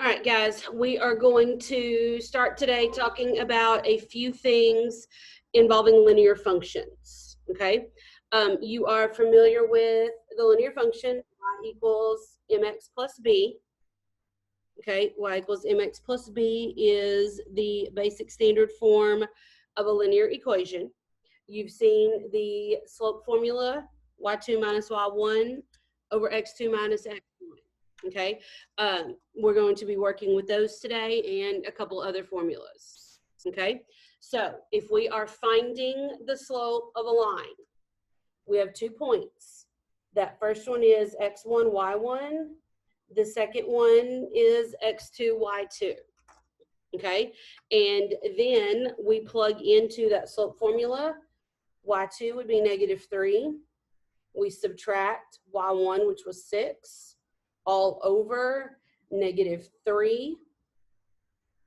All right, guys, we are going to start today talking about a few things involving linear functions, okay? You are familiar with the linear function, y equals mx plus b, okay? Y equals mx plus b is the basic standard form of a linear equation. You've seen the slope formula, y2 minus y1 over x2 minus x1. Okay, we're going to be working with those today and a couple other formulas. Okay, so if we are finding the slope of a line, we have 2 points. That first one is x1, y1. The second one is x2, y2. Okay, and then we plug into that slope formula. Y2 would be -3. We subtract y1, which was 6. All over -3,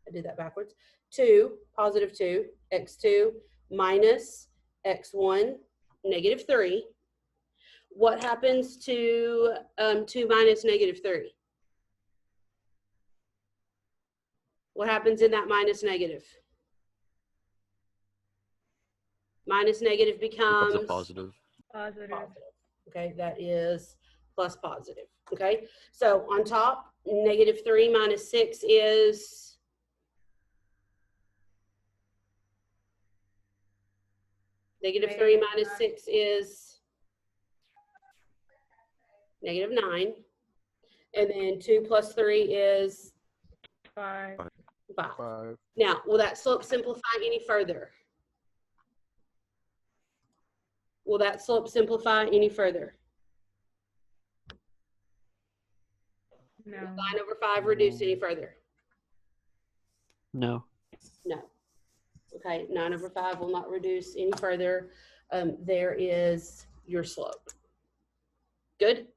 I did that backwards, 2, +2, x2 minus x1, -3. What happens to 2 minus -3? What happens in that minus negative? Minus negative becomes a positive. Positive. Okay, that is plus positive. Okay, so on top, -3 minus 6 is -3 minus 6 is -9. And then 2 plus 3 is 5. 5. Now, will that slope simplify any further? Will that slope simplify any further? No. Will 9 over 5 reduce any further? No. No. Okay, 9 over 5 will not reduce any further. There is your slope. Good?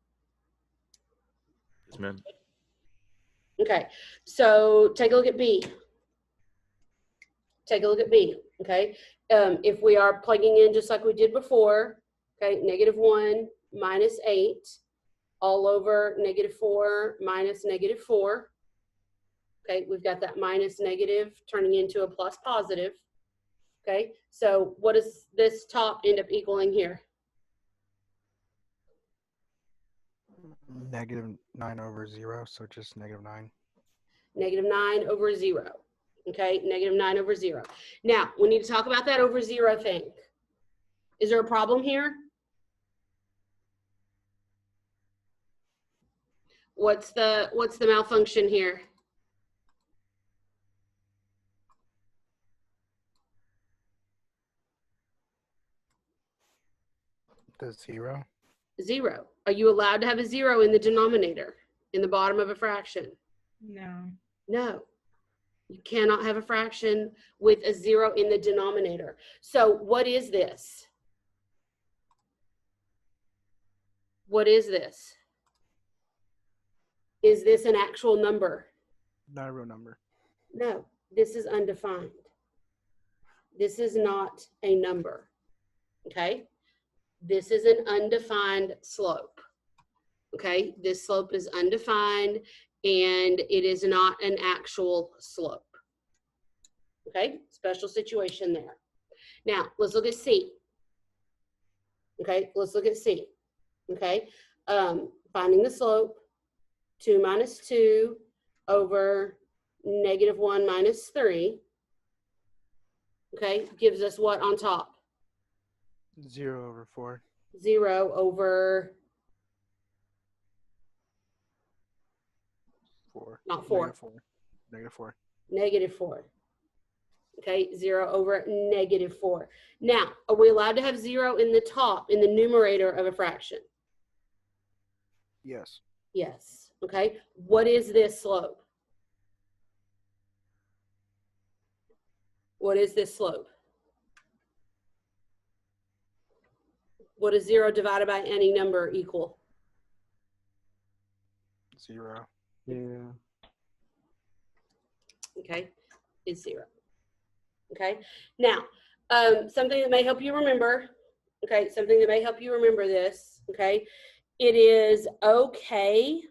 Yes, ma'am. Okay, so take a look at B. Take a look at B, okay? If we are plugging in just like we did before, okay, -1 minus 8 all over -4 minus -4. Okay, we've got that minus negative turning into a plus positive. Okay, so what does this top end up equaling here? -9 over 0, so just -9. -9 over 0. Okay, -9 over 0. Now, we need to talk about that over 0 thing. Is there a problem here? What's the malfunction here? The 0. 0. Are you allowed to have a 0 in the denominator, in the bottom of a fraction? No. No. You cannot have a fraction with a 0 in the denominator. So what is this? What is this? Is this an actual number? Not a real number. No, this is undefined. This is not a number, okay? This is an undefined slope, okay? This slope is undefined and it is not an actual slope, okay? Special situation there. Now, let's look at C, okay? Let's look at C, okay? Finding the slope, 2 minus 2 over -1 minus 3, okay, gives us what on top? 0 over 4. 0 over 4. Not 4. -4. -4. Okay, 0 over -4. Now, are we allowed to have 0 in the top, in the numerator of a fraction? Yes. Yes. Okay, what is this slope? What is this slope? What is 0 divided by any number equal? 0. Yeah. Okay, is 0. Okay, now, something that may help you remember, okay, something that may help you remember this, okay, it is okay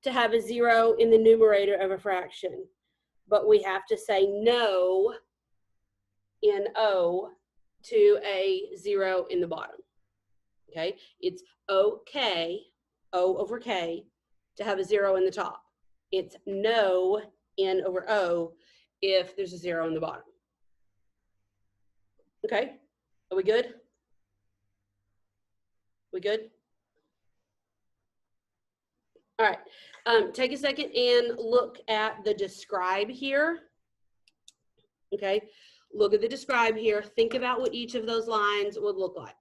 to have a 0 in the numerator of a fraction, but we have to say no in O to a 0 in the bottom. Okay, it's okay, O over K, to have a 0 in the top. It's no N over O if there's a 0 in the bottom. Okay, are we good? We good? All right, take a second and look at the describe here. Okay, look at the describe here. Think about what each of those lines would look like.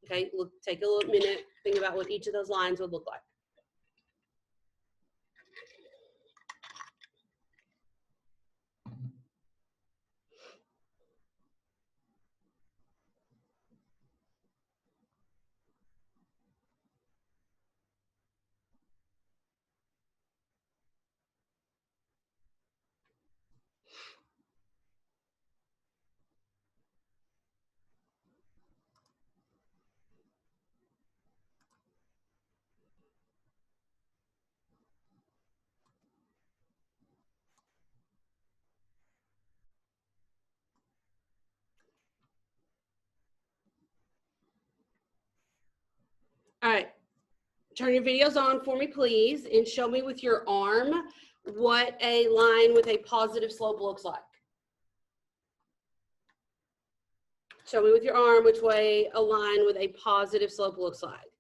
Okay, look, take a little minute, think about what each of those lines would look like. All right, turn your videos on for me, please, and show me with your arm what a line with a positive slope looks like. Show me with your arm which way a line with a positive slope looks like.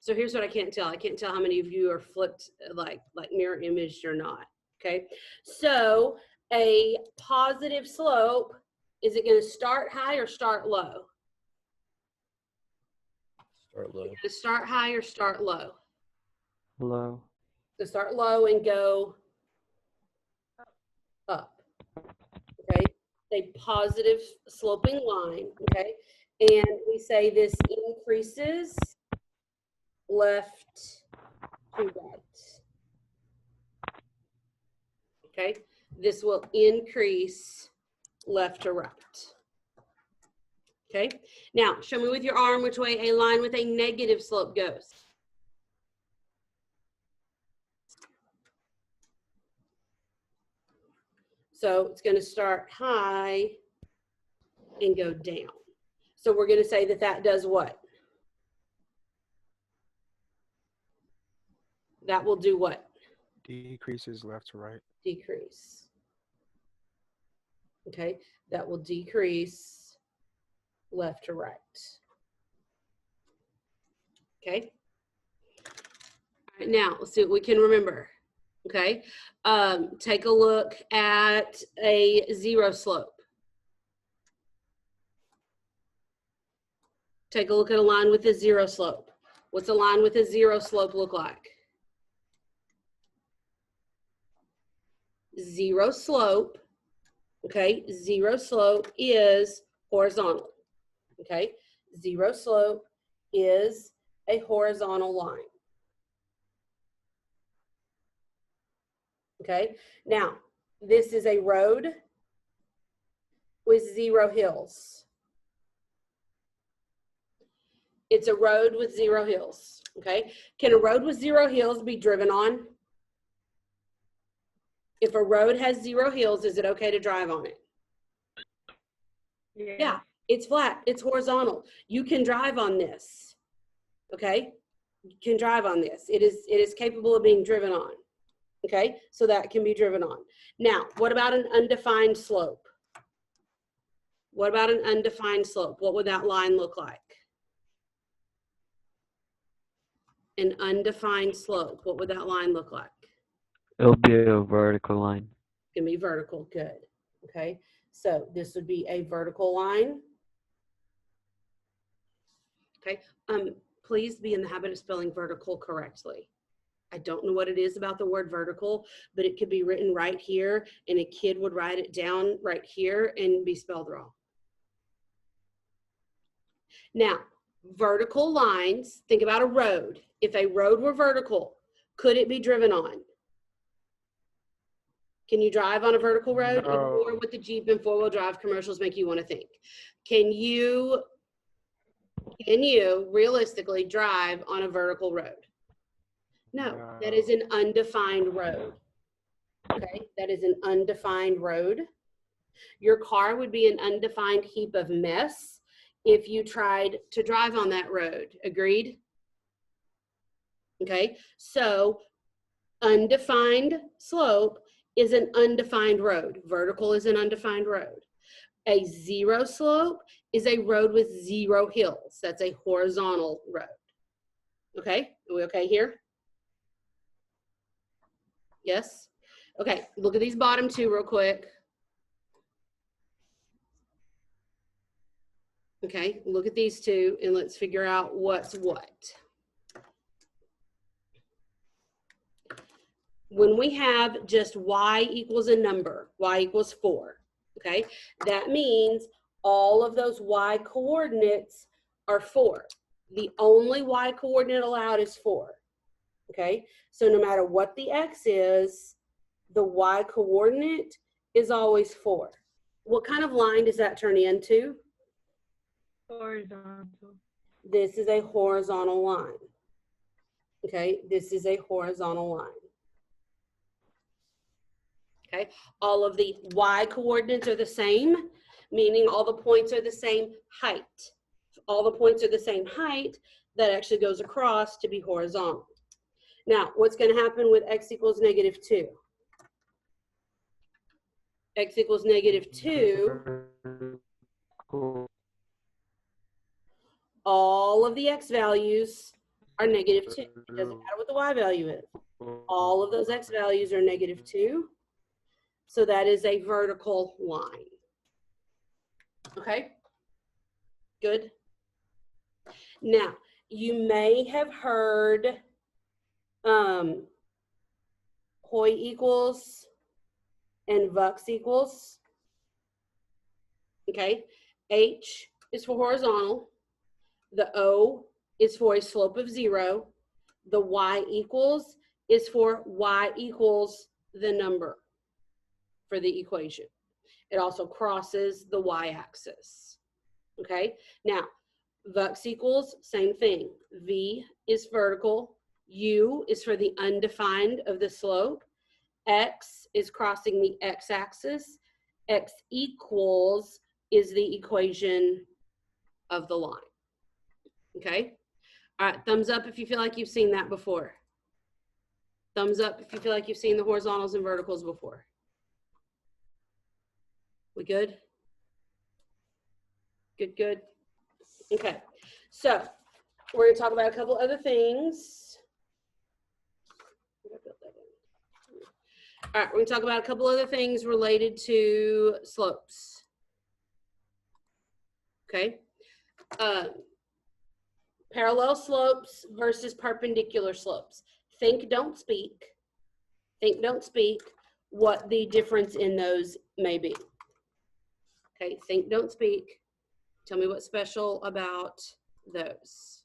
So here's what I can't tell. I can't tell how many of you are flipped, like mirror imaged or not, okay? So a positive slope, is it gonna start high or start low? Start low. To start high or start low? Low. To start low and go up, okay? A positive sloping line, okay? And we say this increases left to right, okay? This will increase left to right. Okay, now show me with your arm which way a line with a negative slope goes. So it's going to start high and go down. So we're going to say that that does what? That will do what? Decreases left to right. Decrease. Okay, that will decrease left to right. Okay. All right, now let's see what we can remember. Okay, take a look at a 0 slope. Take a look at a line with a 0 slope. What's a line with a 0 slope look like? 0 slope, okay, 0 slope is horizontal, okay? 0 slope is a horizontal line. Okay, now this is a road with 0 hills. It's a road with 0 hills, okay? Can a road with 0 hills be driven on? If a road has 0 hills, is it okay to drive on it? Yeah, it's flat, it's horizontal. You can drive on this, okay? You can drive on this. It is capable of being driven on, okay? So that can be driven on. Now, what about an undefined slope? What about an undefined slope? What would that line look like? An undefined slope, what would that line look like? It'll be a vertical line. It's gonna be vertical, good, okay? So this would be a vertical line. Okay, please be in the habit of spelling vertical correctly. I don't know what it is about the word vertical, but it could be written right here and a kid would write it down right here and be spelled wrong. Now, vertical lines, think about a road. If a road were vertical, could it be driven on? Can you drive on a vertical road? No. Ignore what the Jeep and four-wheel drive commercials make you want to think. Can you realistically drive on a vertical road? No, that is an undefined road. Okay, that is an undefined road. Your car would be an undefined heap of mess if you tried to drive on that road. Agreed? Okay, so undefined slope is an undefined road. Vertical is an undefined road. A zero slope is a road with zero hills. That's a horizontal road. Okay, are we okay here? Yes? Okay, look at these bottom two real quick. Okay, look at these two and let's figure out what's what. When we have just y equals a number, y equals 4, okay, that means all of those y coordinates are 4. The only y coordinate allowed is 4, okay? So no matter what the x is, the y coordinate is always 4. What kind of line does that turn into? Horizontal. This is a horizontal line, okay? This is a horizontal line. Okay, all of the y coordinates are the same, meaning all the points are the same height. If all the points are the same height, that actually goes across to be horizontal. Now, what's going to happen with x equals -2? X equals -2, all of the x values are -2. It doesn't matter what the y value is. All of those x values are -2. So that is a vertical line. Okay, good. Now, you may have heard Hoy equals and Vux equals. Okay, H is for horizontal. The O is for a slope of 0. The Y equals is for y equals the number for the equation. It also crosses the y-axis. Okay, now Vux equals, same thing. V is vertical. U is for the undefined of the slope. X is crossing the x-axis. X equals is the equation of the line. Okay? All right, thumbs up if you feel like you've seen that before. Thumbs up if you feel like you've seen the horizontals and verticals before. We good? Good, good. Okay, so we're going to talk about a couple other things. All right, we're going to talk about a couple other things related to slopes. Okay. Parallel slopes versus perpendicular slopes. Think, don't speak. Think, don't speak what the difference in those may be. Okay, think, don't speak. Tell me what's special about those.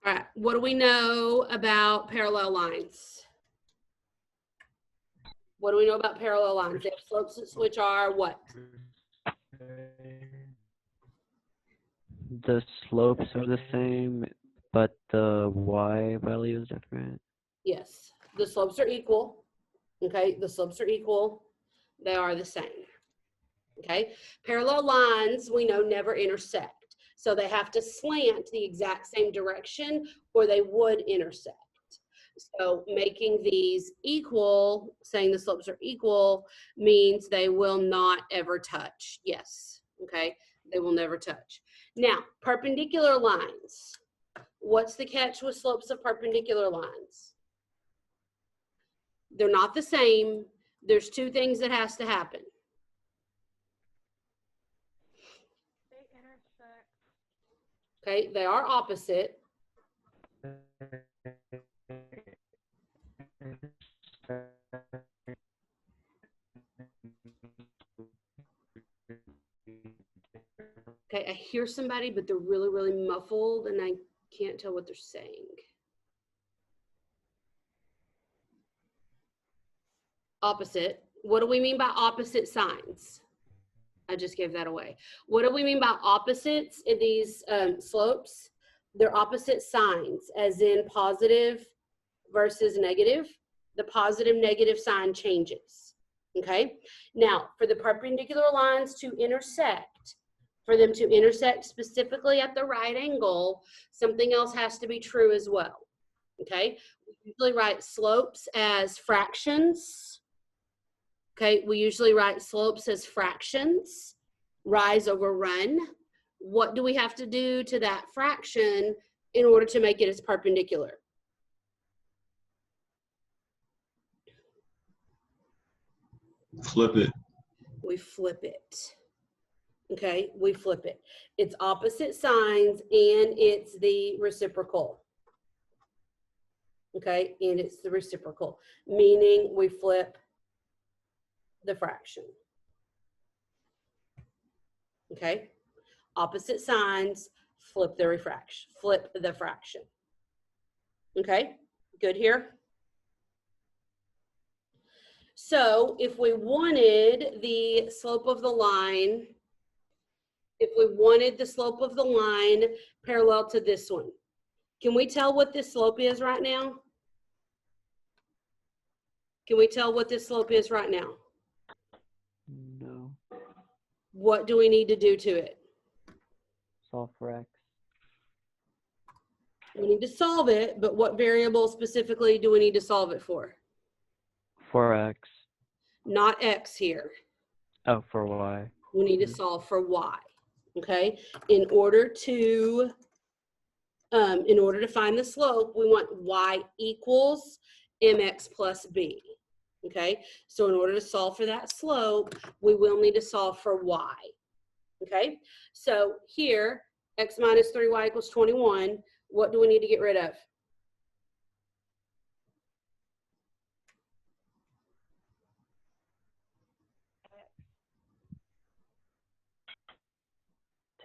All right, what do we know about parallel lines? What do we know about parallel lines? They have slopes which are what? The slopes are the same, but the y value is different. Yes, the slopes are equal. Okay, the slopes are equal. They are the same. Okay, parallel lines we know never intersect. So they have to slant the exact same direction or they would intersect. So making these equal, saying the slopes are equal, means they will not ever touch. Yes, okay, they will never touch. Now, perpendicular lines. What's the catch with slopes of perpendicular lines? They're not the same. There's two things that has to happen. They intersect. Okay, they are opposite. Okay, I hear somebody, but they're really, really muffled and I can't tell what they're saying. Opposite. What do we mean by opposite signs? I just gave that away. What do we mean by opposites in these slopes? They're opposite signs, as in positive versus negative. The positive negative sign changes. Okay. Now, for the perpendicular lines to intersect, for them to intersect specifically at the right angle, something else has to be true as well. Okay. We usually write slopes as fractions. Okay, we usually write slopes as fractions, rise over run. What do we have to do to that fraction in order to make it as perpendicular? Flip it. We flip it. Okay, we flip it. It's opposite signs and it's the reciprocal. Okay, and it's the reciprocal, meaning we flip the fraction. Okay, opposite signs, flip the refraction, flip the fraction. Okay, good here. So if we wanted the slope of the line, parallel to this one, can we tell what this slope is right now? Can we tell what this slope is right now? No. What do we need to do to it? Solve for x. We need to solve it, but what variable specifically do we need to solve it for? For x. Not x here. Oh, for y. We need to solve for y. Okay? In order to find the slope, we want y equals mx plus b. Okay? So in order to solve for that slope, we will need to solve for y. Okay? So here, x minus 3y equals 21. What do we need to get rid of?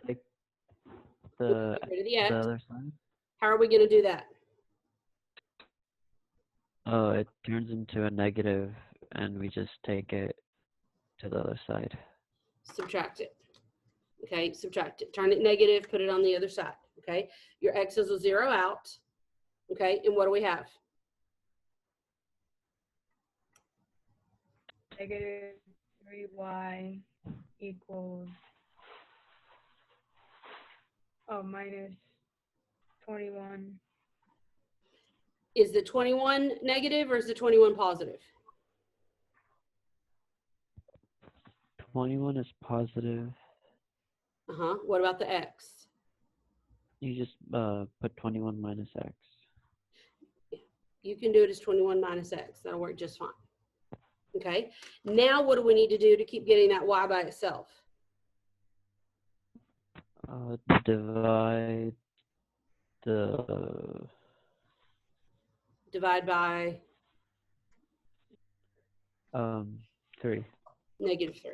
Take the Get rid of the x. other side. How are we going to do that? Oh, it turns into a negative, and we just take it to the other side. Subtract it. Okay, subtract it. Turn it negative, put it on the other side. Okay, your x's will zero out. Okay, and what do we have? Negative 3y equals, minus 21. Is the 21 negative or is the 21 positive? 21 is positive. Uh-huh. What about the x? You just put 21 minus x. You can do it as 21 minus x. That'll work just fine. Okay. Now what do we need to do to keep getting that y by itself? Divide the Divide by 3. negative 3.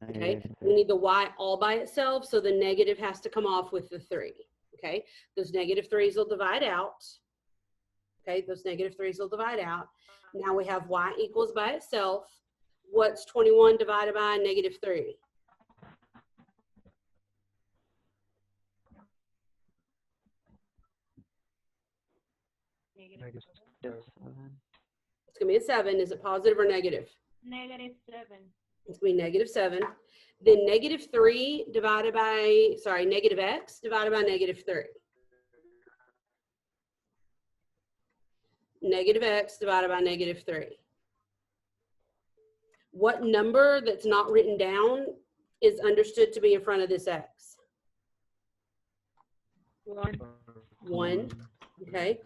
Okay. Negative We need the y all by itself, so the negative has to come off with the 3. Okay. Those negative 3's will divide out. Okay. Those negative 3's will divide out. Now we have y equals by itself. What's 21 divided by negative 3? Negative. It's going to be a 7. Is it positive or negative? Negative 7. It's going to be negative 7. Then negative 3 divided by, negative x divided by negative 3. negative x divided by negative 3. What number that's not written down is understood to be in front of this x? 1. 1, okay?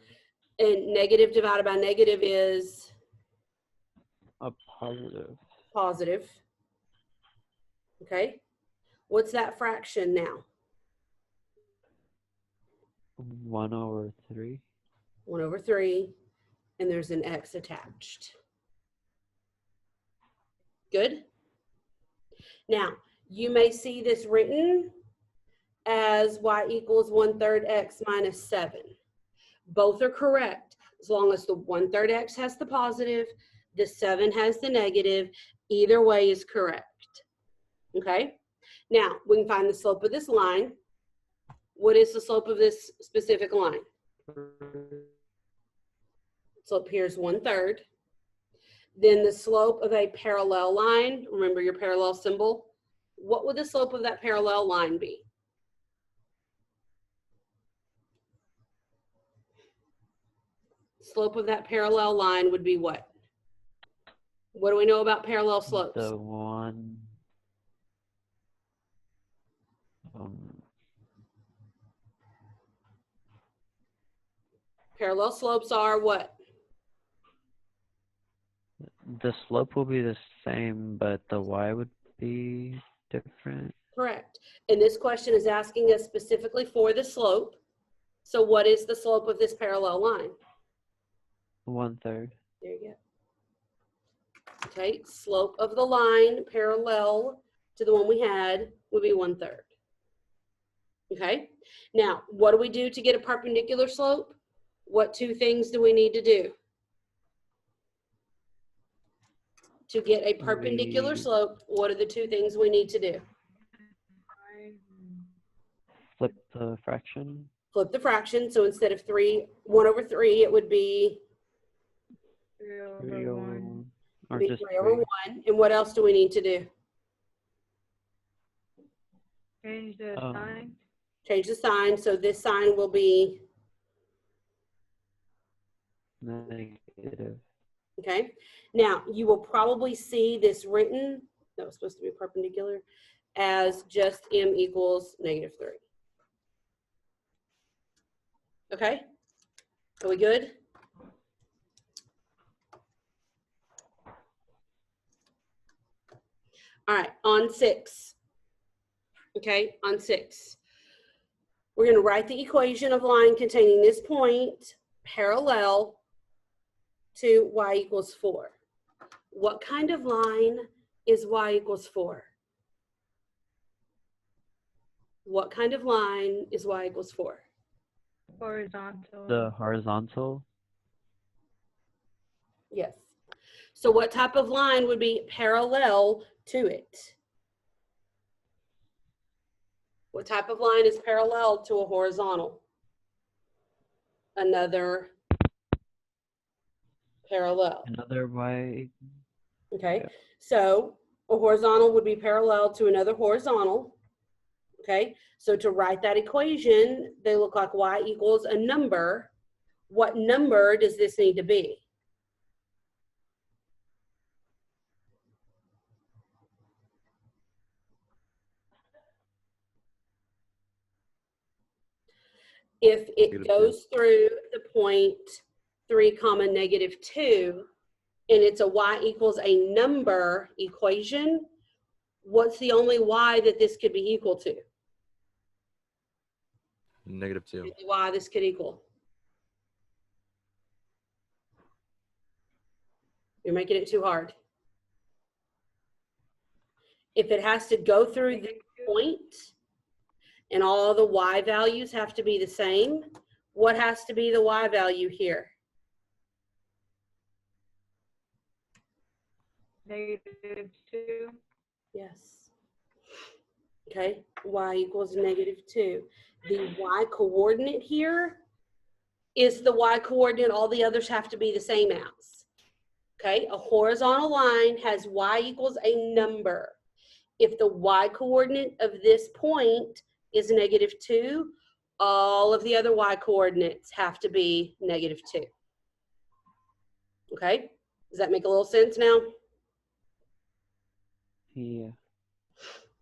And negative divided by negative is A positive. positive, okay? What's that fraction now? 1/3. 1/3, and there's an x attached. Good? Now, you may see this written as y equals 1/3 x minus 7. Both are correct as long as the 1/3 x has the positive, the 7 has the negative. Either way is correct. Okay? Now, we can find the slope of this line. What is the slope of this specific line? Slope here is 1/3. Then the slope of a parallel line, remember your parallel symbol? What would the slope of that parallel line be? Slope of that parallel line would be what? What do we know about parallel slopes? The one. Parallel slopes are what? The slope will be the same, but the y would be different. Correct. And this question is asking us specifically for the slope. So what is the slope of this parallel line? 1/3. There you go. Okay, slope of the line parallel to the one we had would be 1/3. Okay, now what do we do to get a perpendicular slope? What two things do we need to do? To get a perpendicular slope, what are the two things we need to do? Flip the fraction. Flip the fraction, so instead of 1/3, it would be 3/1. Or be just 3/1. And what else do we need to do? Change the sign. Change the sign, so this sign will be, negative. okay? Now, you will probably see this written, that was supposed to be perpendicular, as just m equals -3. Okay? Are we good? All right, on 6. Okay, on 6. We're going to write the equation of line containing this point parallel to y equals 4. What kind of line is y equals 4? What kind of line is y equals 4? Horizontal. The horizontal. Yes. So what type of line would be parallel to it? What type of line is parallel to a horizontal? Another parallel. Another y. Okay, Yeah. so a horizontal would be parallel to another horizontal. Okay, so to write that equation, they look like y equals a number. What number does this need to be? If it goes through the point 3, -2, and it's a y equals a number equation, what's the only y that this could be equal to? -2. Y this could equal. You're making it too hard. If it has to go through the point and all the y values have to be the same, what has to be the y value here? -2. Yes. Okay, y equals -2. The y coordinate here is the y coordinate all the others have to be the same as. Okay, a horizontal line has y equals a number. If the y coordinate of this point is -2, all of the other y coordinates have to be -2. Okay, does that make a little sense now? Yeah.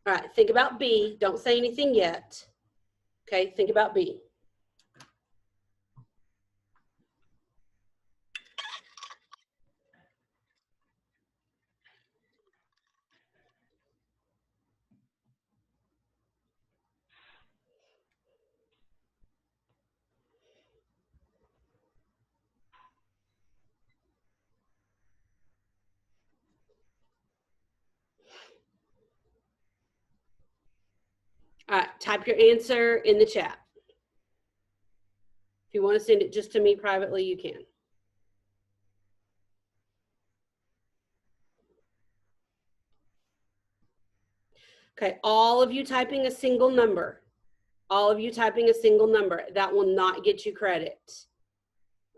All right, think about B. Don't say anything yet. Okay, think about B. All right, type your answer in the chat. If you want to send it just to me privately, you can. Okay, all of you typing a single number. All of you typing a single number. That will not get you credit.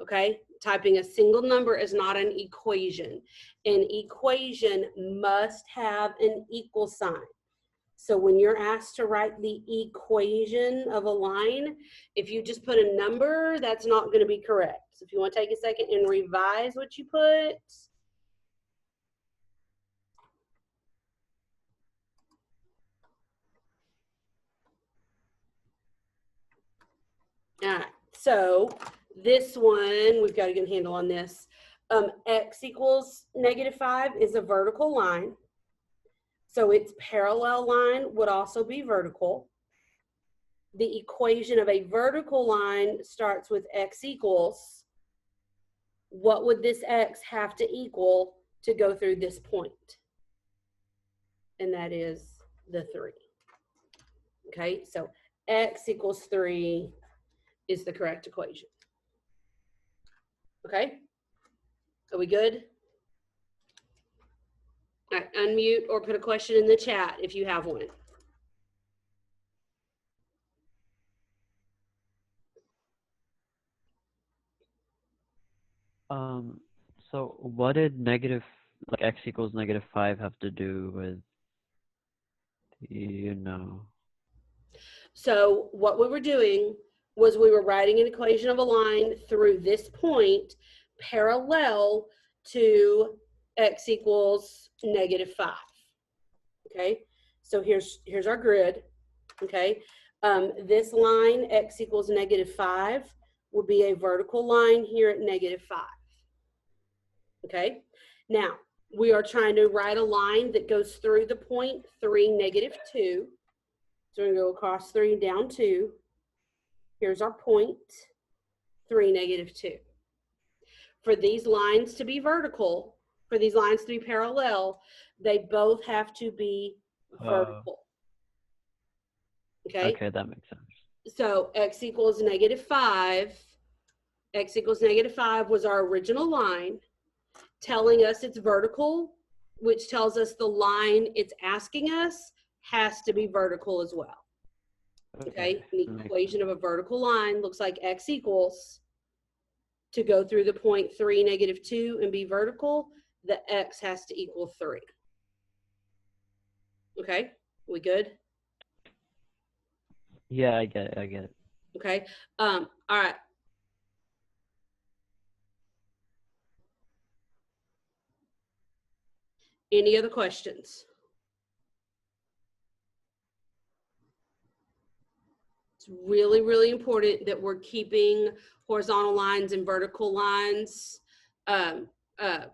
Okay, typing a single number is not an equation. An equation must have an equal sign. So when you're asked to write the equation of a line, if you just put a number, that's not going to be correct. So if you want to take a second and revise what you put. All right, so this one, we've got to get a handle on this. X equals -5 is a vertical line. So its parallel line would also be vertical. The equation of a vertical line starts with x equals. What would this x have to equal to go through this point? And that is the 3. Okay, so x equals 3 is the correct equation. Okay, are we good? All right, unmute or put a question in the chat if you have one. So what did x equals -5 have to do with, you know? So what we were doing was we were writing an equation of a line through this point parallel to x equals -5. Okay, so here's our grid. Okay, this line x equals -5 will be a vertical line here at -5. Okay, now we are trying to write a line that goes through the point 3, -2. So we're going to go across 3 down 2. Here's our point, 3, -2. For these lines to be vertical, for these lines to be parallel, they both have to be vertical. Okay? Okay, that makes sense. So x equals -5. X equals -5 was our original line, telling us it's vertical, which tells us the line it's asking us has to be vertical as well. Okay, an equation of a vertical line looks like x equals, to go through the point 3, -2 and be vertical, the x has to equal 3. Okay, we good? Yeah, I get it. Okay, all right. Any other questions? It's really, really important that we're keeping horizontal lines and vertical lines.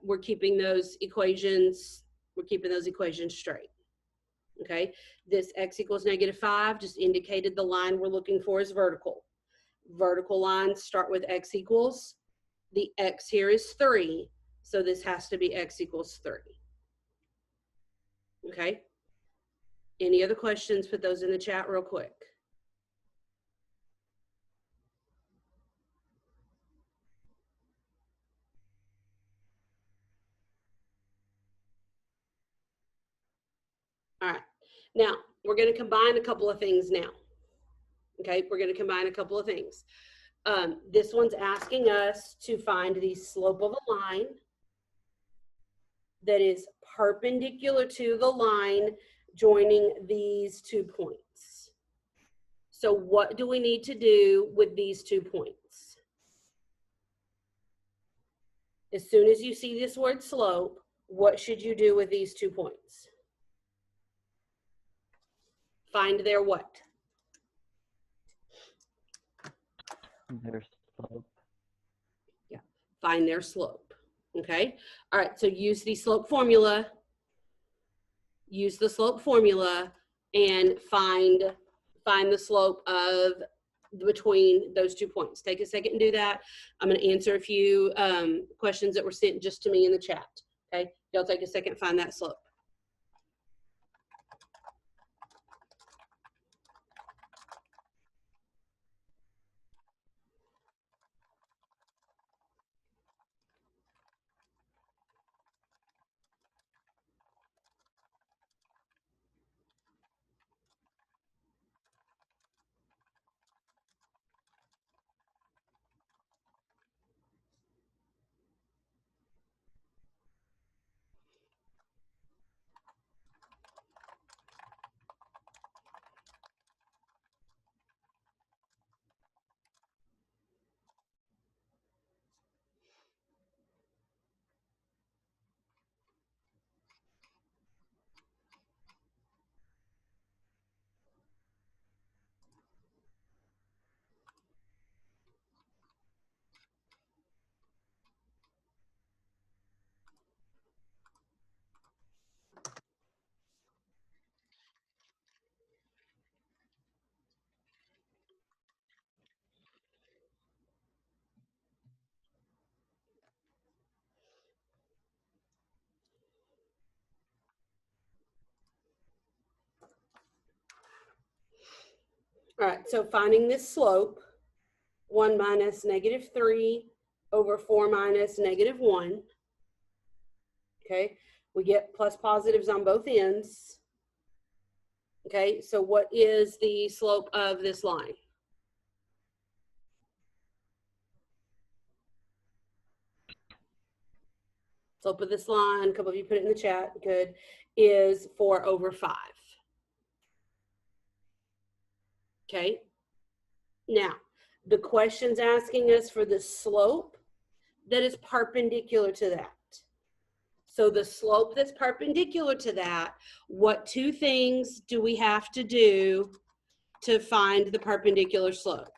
We're keeping those equations straight. Okay, this x equals -5 just indicated the line we're looking for is vertical. Vertical lines start with x equals. The x here is 3, so this has to be x equals 3. Okay, any other questions? Put those in the chat real quick. All right, now we're going to combine a couple of things now. Okay, we're going to combine a couple of things. This one's asking us to find the slope of a line that is perpendicular to the line joining these 2 points. So what do we need to do with these 2 points? As soon as you see this word slope, what should you do with these 2 points? Find their what? Their slope. Find their slope, okay? All right, so use the slope formula. Use the slope formula and find the slope of between those 2 points. Take a second and do that. I'm going to answer a few questions that were sent just to me in the chat, okay? Y'all take a second, find that slope. All right, so finding this slope, 1 minus -3 over 4 minus -1. Okay, we get plus positives on both ends. Okay, so what is the slope of this line? Slope of this line, a couple of you put it in the chat, good, is 4/5. Okay, now the question's asking us for the slope that is perpendicular to that. So the slope that's perpendicular to that, what 2 things do we have to do to find the perpendicular slope?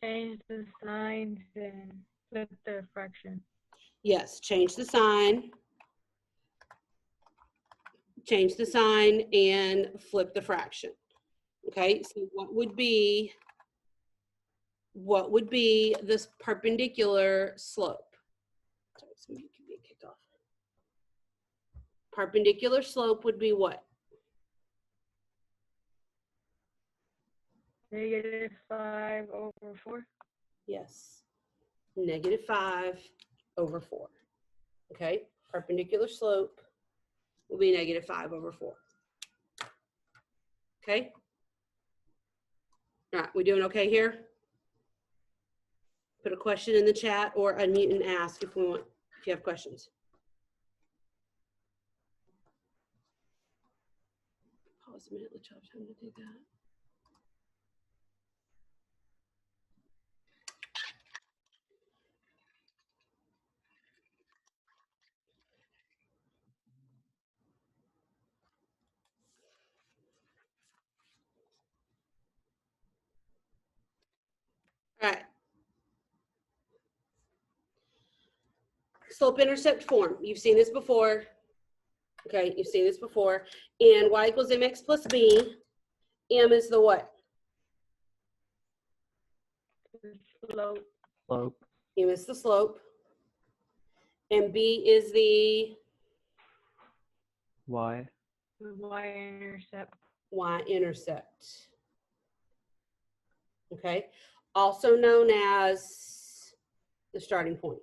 Change the signs and flip the fraction. Yes, change the sign and flip the fraction. Okay, so what would be this perpendicular slope? Sorry, somebody could be kicked off. Perpendicular slope would be what? -5/4. Yes, -5/4. Okay, perpendicular slope will be -5/4. Okay. All right, we doing okay here? Put a question in the chat or unmute and ask if you have questions. Pause a minute, let y'all have time to do that. All right. Slope intercept form. You've seen this before. Okay, you've seen this before. And y equals mx plus b. M is the what? The slope. Slope. M is the slope. And b is the Y. The y-intercept. y-intercept. Okay, also known as the starting point.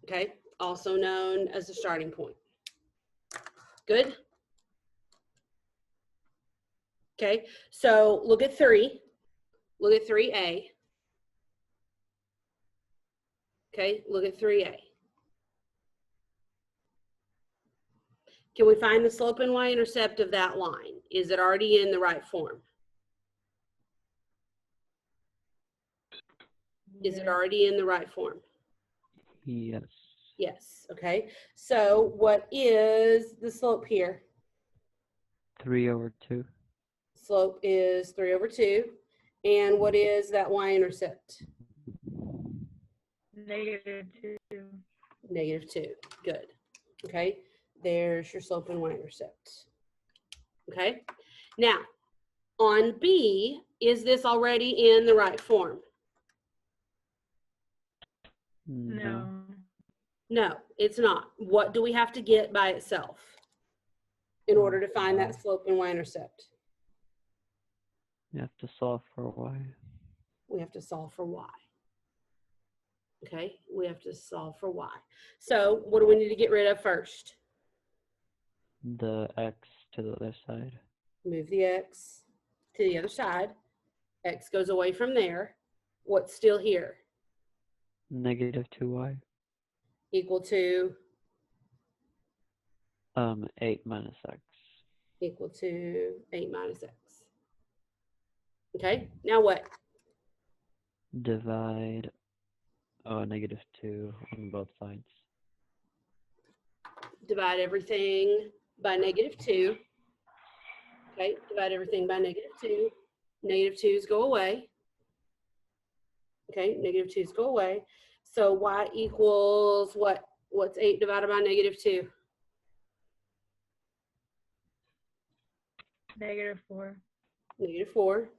Okay, also known as the starting point. Good? Okay, so look at 3. Look at 3A. Okay, look at 3A. Can we find the slope and y-intercept of that line? Is it already in the right form? Is it Yeah. already in the right form? Yes. Yes, okay. So what is the slope here? 3/2. Slope is 3/2. And what is that y-intercept? -2. -2. Good. Okay. There's your slope and y-intercept. Okay. Now, on B, is this already in the right form? No. No. No, it's not. What do we have to get by itself in order to find that slope and y-intercept? You have to solve for y. We have to solve for y. Okay, we have to solve for y. So what do we need to get rid of first? The x to the other side. Move the x to the other side. X goes away from there. What's still here? -2y. Equal to 8 minus x. equal to 8 minus x. Okay, now what? Divide -2 on both sides. Divide everything by -2. Okay, divide everything by -2. -2's go away. Okay, -2's go away. So y equals what? What's 8 divided by -2? -4. -4.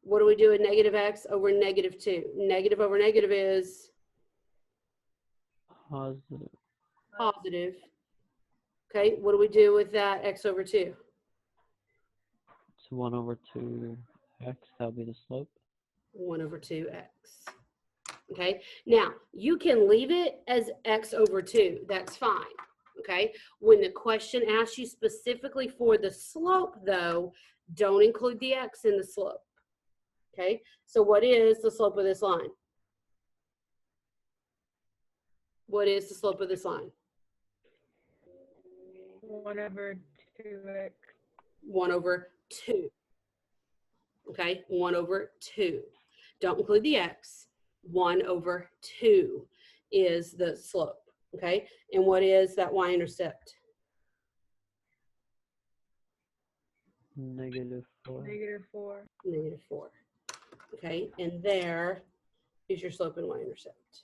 What do we do with -x over -2? Negative over negative is Positive. positive. Okay, what do we do with that x over 2? It's 1/2x. That'll be the slope. 1/2x. Okay, now you can leave it as x over 2. That's fine. Okay, when the question asks you specifically for the slope, though, don't include the x in the slope. Okay, so what is the slope of this line? What is the slope of this line? 1/2x. 1/2. Okay, 1/2. Don't include the x. 1/2 is the slope. Okay, and what is that y-intercept? -4. -4. -4. Okay, and there is your slope and y-intercept.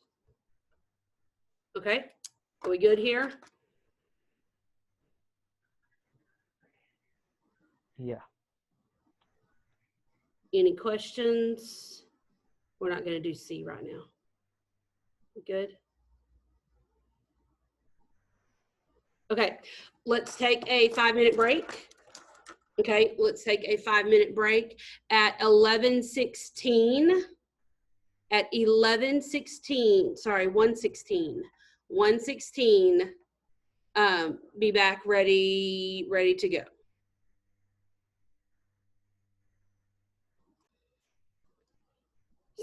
Okay, are we good here? Yeah. Any questions? We're not going to do C right now. Good? Okay, let's take a 5-minute break. Okay, let's take a 5-minute break at 11:16. At 11:16, sorry, 1:16. 1:16, be back ready to go.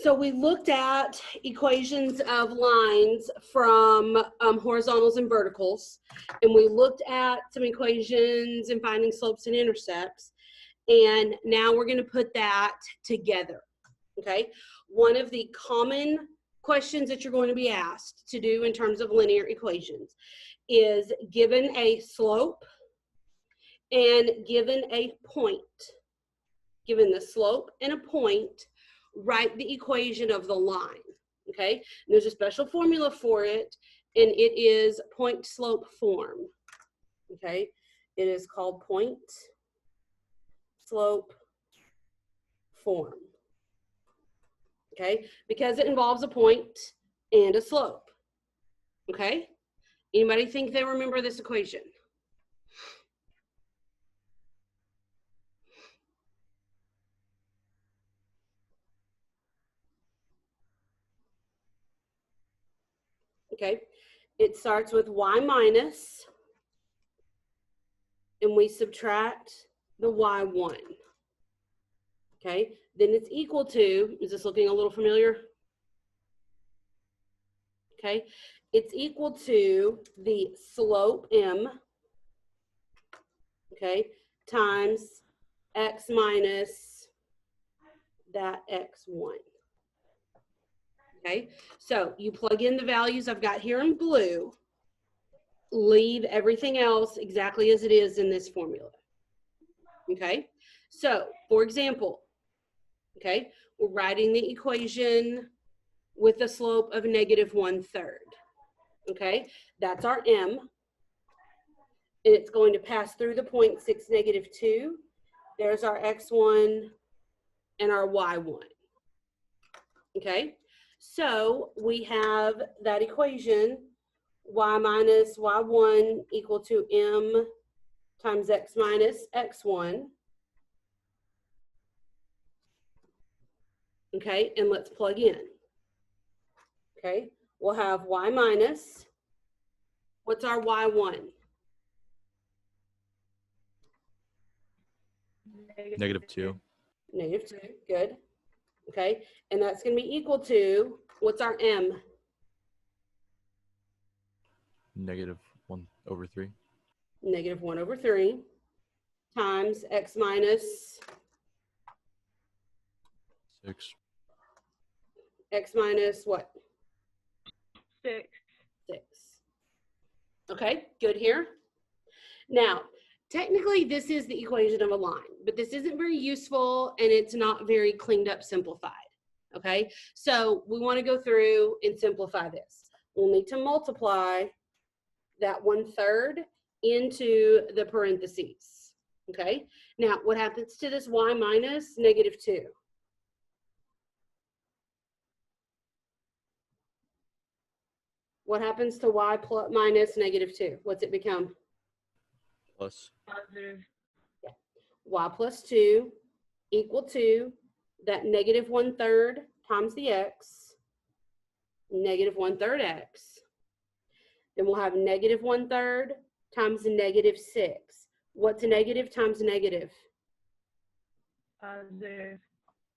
So we looked at equations of lines from horizontals and verticals, and we looked at some equations and finding slopes and intercepts, and now we're going to put that together, okay? One of the common questions that you're going to be asked to do in terms of linear equations is given a slope and given a point, given the slope and a point, write the equation of the line, okay? And there's a special formula for it, and it is point slope form, okay? It is called point slope form, okay? Because it involves a point and a slope, okay? Anybody think they remember this equation? Okay, it starts with y minus, and we subtract the y1. Okay, then it's equal to, is this looking a little familiar? Okay, it's equal to the slope m, okay, times x minus that x1. Okay, so you plug in the values I've got here in blue, leave everything else exactly as it is in this formula. Okay, so for example, okay, we're writing the equation with a slope of -1/3. Okay, that's our M. And it's going to pass through the point 6, -2. There's our x1 and our y1. Okay, so we have that equation, y minus y1 equal to m times x minus x1. Okay, and let's plug in. Okay, we'll have y minus, what's our y1? -2. -2, good. Okay, and that's going to be equal to, what's our m? -1/3. -1/3 times x minus 6. x minus what? 6. 6. Okay, good here. Now, technically this is the equation of a line, but this isn't very useful and it's not very cleaned up simplified. Okay, so we want to go through and simplify this. We'll need to multiply that 1/3 into the parentheses. Okay, now what happens to this y minus -2? What happens to y plus minus -2? What's it become? Plus. Positive. Y plus 2 equal to that -1/3 times the x, -1/3 x. Then we'll have -1/3 times -6. What's negative times negative? Positive.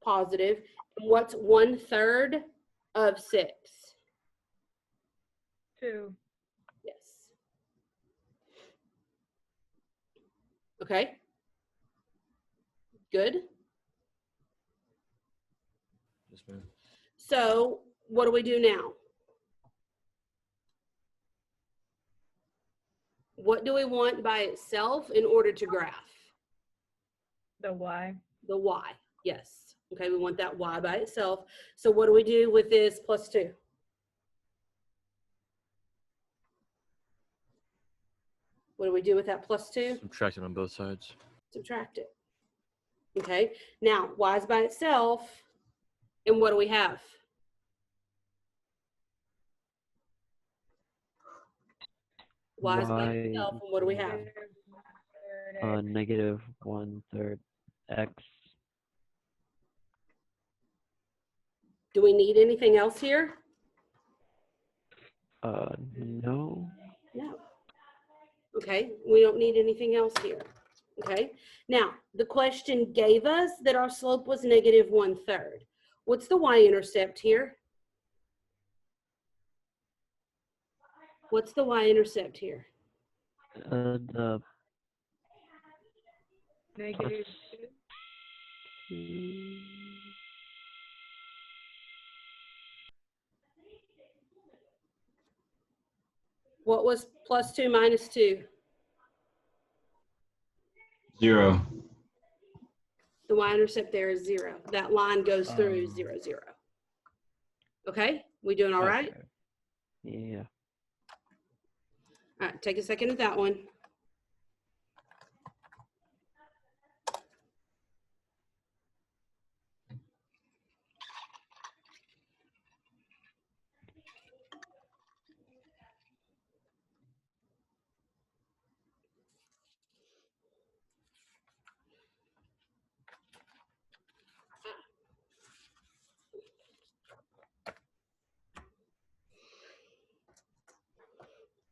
Positive. And what's 1/3 of 6? 2. Yes. Okay. Good. Yes, ma'am. So what do we do now? What do we want by itself in order to graph? The y. The y, yes. Okay, we want that y by itself. So what do we do with this +2? What do we do with that +2? Subtract it on both sides. Subtract it. Okay, now y is by itself, and what do we have? Y is by itself, and what do we have? -1/3 x. Do we need anything else here? No. No. Okay, we don't need anything else here. Okay, now the question gave us that our slope was -1/3. What's the y-intercept here? What's the y-intercept here? The -2. What was +2 minus 2? 0. The y-intercept there is 0. That line goes through 0, 0. Okay, we doing all right? Okay. Yeah. All right, take a second at that one.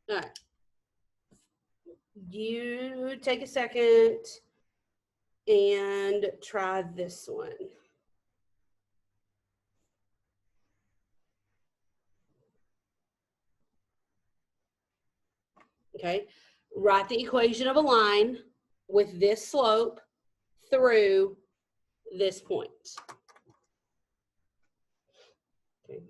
All right. You take a second and try this one. Okay, write the equation of a line with this slope through this point. Okay.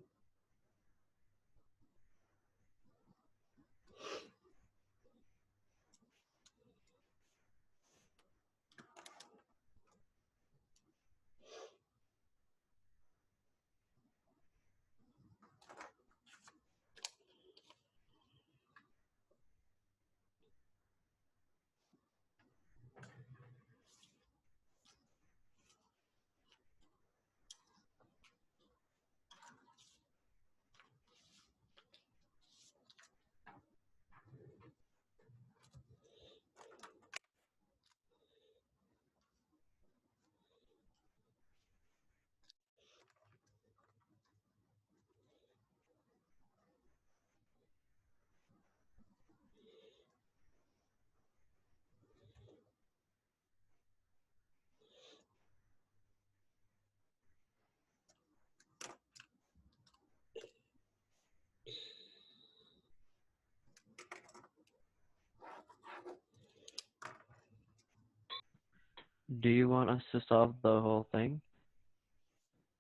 do you want us to solve the whole thing?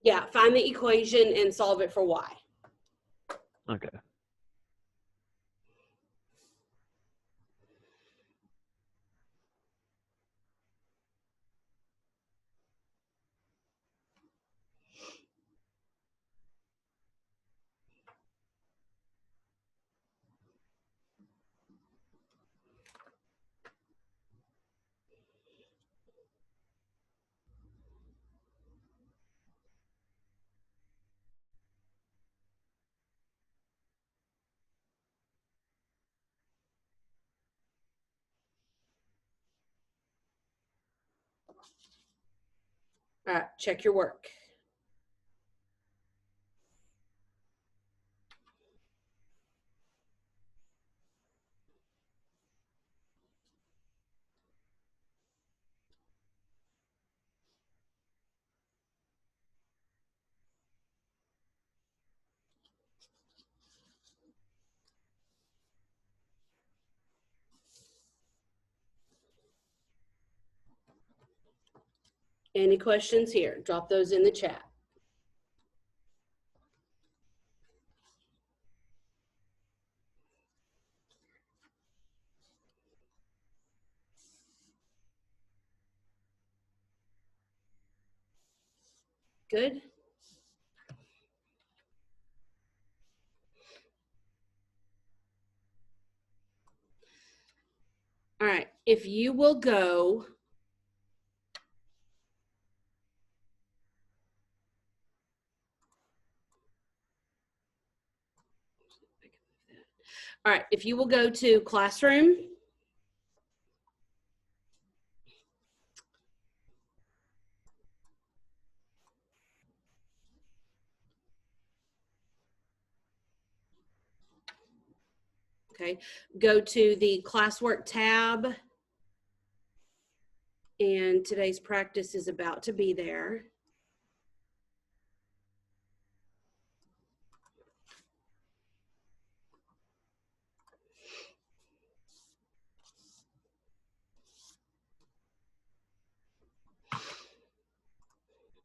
Yeah, find the equation and solve it for y. Okay. All right, check your work. Any questions here? Drop those in the chat. Good. All right, if you will go all right, if you will go to Classroom. Okay, go to the classwork tab, and today's practice is about to be there.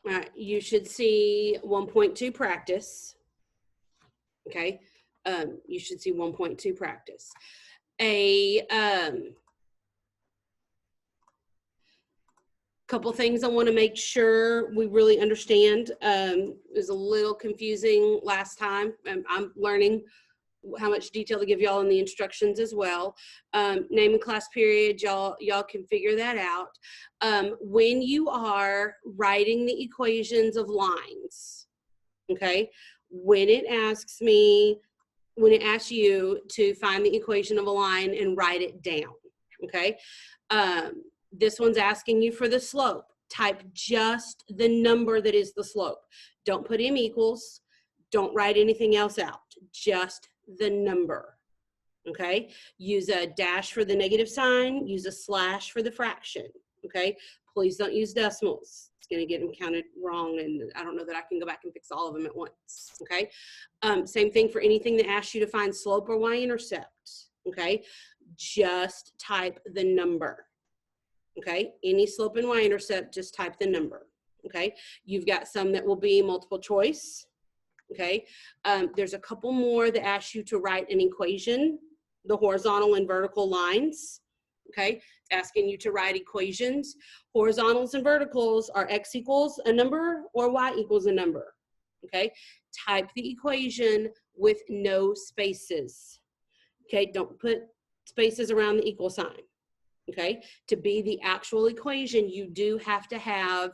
All right, you should see 1.2 practice. Okay, you should see 1.2 practice. Couple things I want to make sure we really understand. It was a little confusing last time. I'm learning how much detail to give y'all in the instructions as well. Name and class period, y'all can figure that out. When you are writing the equations of lines, okay, when it asks you to find the equation of a line and write it down, okay, this one's asking you for the slope. Type just the number that is the slope. Don't put m equals. Don't write anything else out. Just the number. Okay? Use a dash for the negative sign. Use a slash for the fraction. Okay? Please don't use decimals. It's going to get them counted wrong, and I don't know that I can go back and fix all of them at once. Okay? Same thing for anything that asks you to find slope or y-intercept. Okay? Just type the number. Okay, any slope and y-intercept, just type the number. Okay, you've got some that will be multiple choice. Okay, there's a couple more that ask you to write an equation, the horizontal and vertical lines. Okay, it's asking you to write equations. Horizontals and verticals are x equals a number or y equals a number. Okay, type the equation with no spaces. Okay, don't put spaces around the equal sign. Okay, to be the actual equation, you do have to have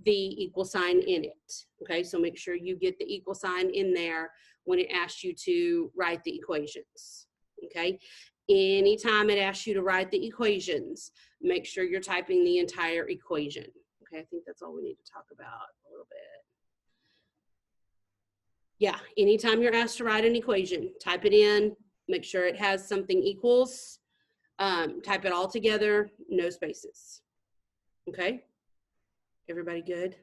the equal sign in it. Okay, so make sure you get the equal sign in there when it asks you to write the equations. Okay, anytime it asks you to write the equations, make sure you're typing the entire equation. Okay, I think that's all we need to talk about a little bit. Yeah, anytime you're asked to write an equation, type it in, make sure it has something equals. Type it all together, no spaces. Okay, everybody good?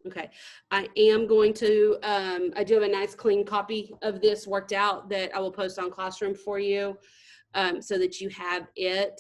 Okay, I am going to, I do have a nice clean copy of this worked out that I will post on Classroom for you so that you have it.